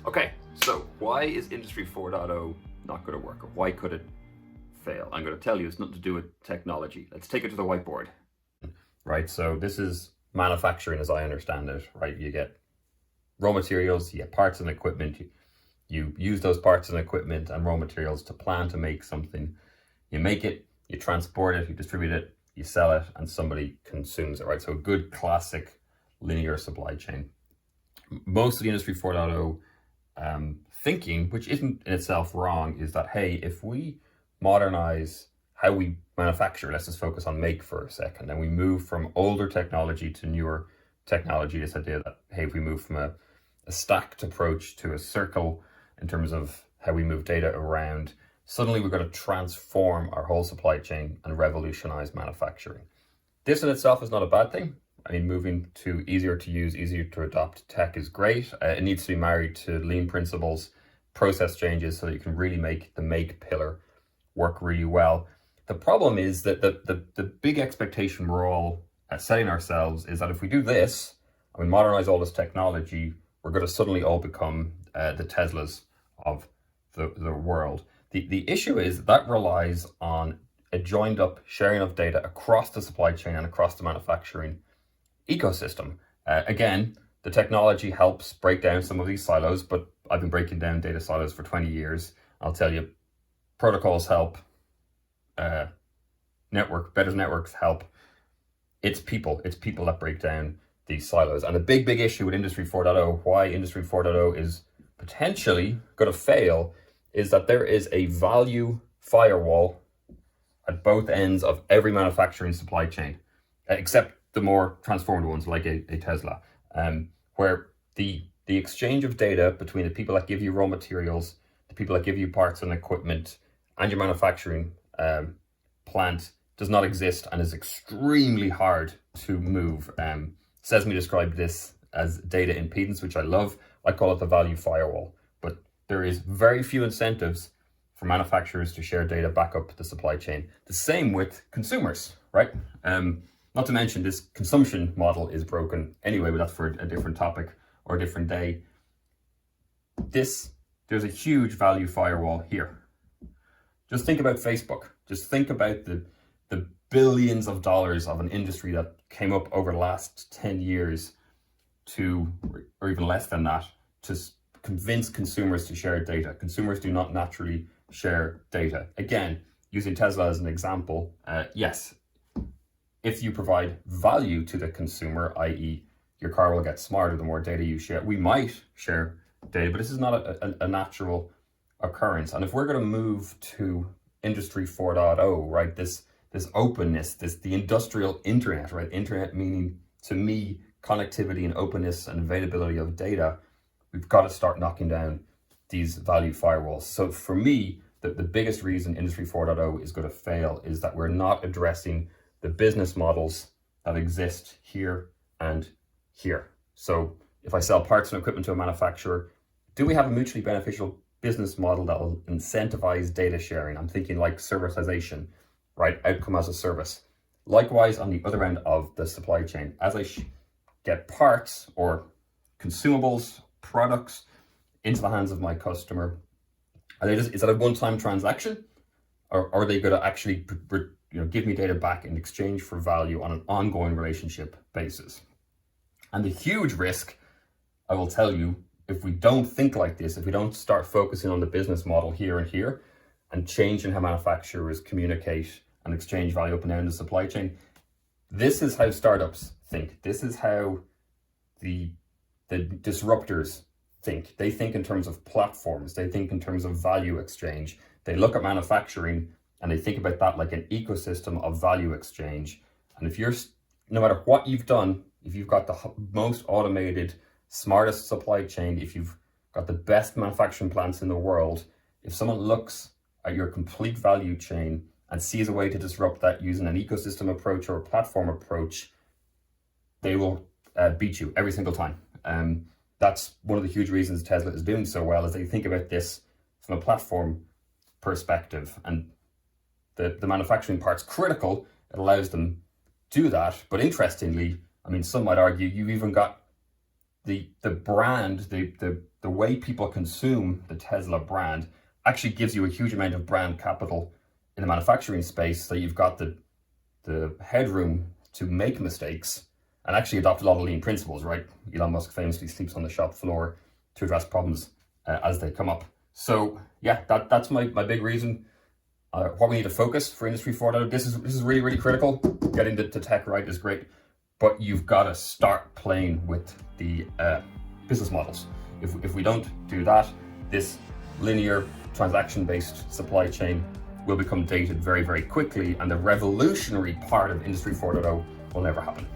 Okay, so why is Industry 4.0 not going to work? Or why could it fail? I'm going to tell you it's nothing to do with technology. Let's take it to the whiteboard. Right, so this is manufacturing as I understand it, right? You get raw materials, you get parts and equipment, you use those parts and equipment and raw materials to plan to make something. You make it, you transport it, you distribute it, you sell it, and somebody consumes it, right? So a good classic linear supply chain. Most of the Industry 4.0 thinking, which isn't in itself wrong, is that, hey, if we modernize how we manufacture, let's just focus on make for a second, and we move from older technology to newer technology, this idea that, hey, if we move from a stacked approach to a circle in terms of how we move data around, suddenly we're going to transform our whole supply chain and revolutionize manufacturing. This in itself is not a bad thing. I mean, moving to easier to use, easier to adopt tech is great. It needs to be married to lean principles, process changes, so that you can really make the make pillar work really well. The problem is that the big expectation we're all setting ourselves is that if we do this, and we modernize all this technology, we're going to suddenly all become the Teslas of the world. The issue is that relies on a joined up sharing of data across the supply chain and across the manufacturing ecosystem. Again, the technology helps break down some of these silos, but I've been breaking down data silos for 20 years. I'll tell you, protocols help, better networks help. It's people that break down these silos. And the big issue with Industry 4.0, why Industry 4.0 is potentially going to fail, is that there is a value firewall at both ends of every manufacturing supply chain, except the more transformed ones like a Tesla, where the exchange of data between the people that give you raw materials, the people that give you parts and equipment, and your manufacturing plant does not exist and is extremely hard to move. Sesame described this as data impedance, which I love. I call it the value firewall. But there is very few incentives for manufacturers to share data back up the supply chain. The same with consumers, right? Not to mention this consumption model is broken anyway, but that's for a different topic or a different day. There's a huge value firewall here. Just think about Facebook. Just think about the billions of dollars of an industry that came up over the last 10 years to, or even less than that, to convince consumers to share data. Consumers do not naturally share data. Again, using Tesla as an example, yes, if you provide value to the consumer, i.e. your car will get smarter the more data you share, we might share data, but this is not a natural occurrence. And if we're going to move to Industry 4.0, right, this openness, the industrial internet, right, internet meaning to me connectivity and openness and availability of data, we've got to start knocking down these value firewalls. So for me, the biggest reason Industry 4.0 is going to fail is that we're not addressing the business models that exist here and here. So if I sell parts and equipment to a manufacturer, do we have a mutually beneficial business model that will incentivize data sharing? I'm thinking like servitization, right? Outcome as a service. Likewise, on the other end of the supply chain, as I get parts or consumables, products into the hands of my customer, is that a one-time transaction, or are they going to actually give me data back in exchange for value on an ongoing relationship basis? And the huge risk, I will tell you, if we don't think like this, if we don't start focusing on the business model here and here and changing how manufacturers communicate and exchange value up and down the supply chain, this is how startups think. This is how the disruptors think. They think in terms of platforms. They think in terms of value exchange. They look at manufacturing and they think about that like an ecosystem of value exchange. And if no matter what you've done, if you've got the most automated, smartest supply chain, if you've got the best manufacturing plants in the world, if someone looks at your complete value chain and sees a way to disrupt that using an ecosystem approach or a platform approach, they will beat you every single time. That's one of the huge reasons Tesla is doing so well, is they think about this from a platform perspective, and the manufacturing part's critical. It allows them to do that. But interestingly, I mean, some might argue you've even got the brand, the way people consume the Tesla brand actually gives you a huge amount of brand capital in the manufacturing space. So you've got the headroom to make mistakes and actually adopt a lot of lean principles, right? Elon Musk famously sleeps on the shop floor to address problems as they come up. So yeah, that's my big reason. What we need to focus for Industry 4.0. This is really, really critical. Getting the tech right is great, but you've got to start playing with the business models. If we don't do that, this linear transaction-based supply chain will become dated very, very quickly, and the revolutionary part of Industry 4.0 will never happen.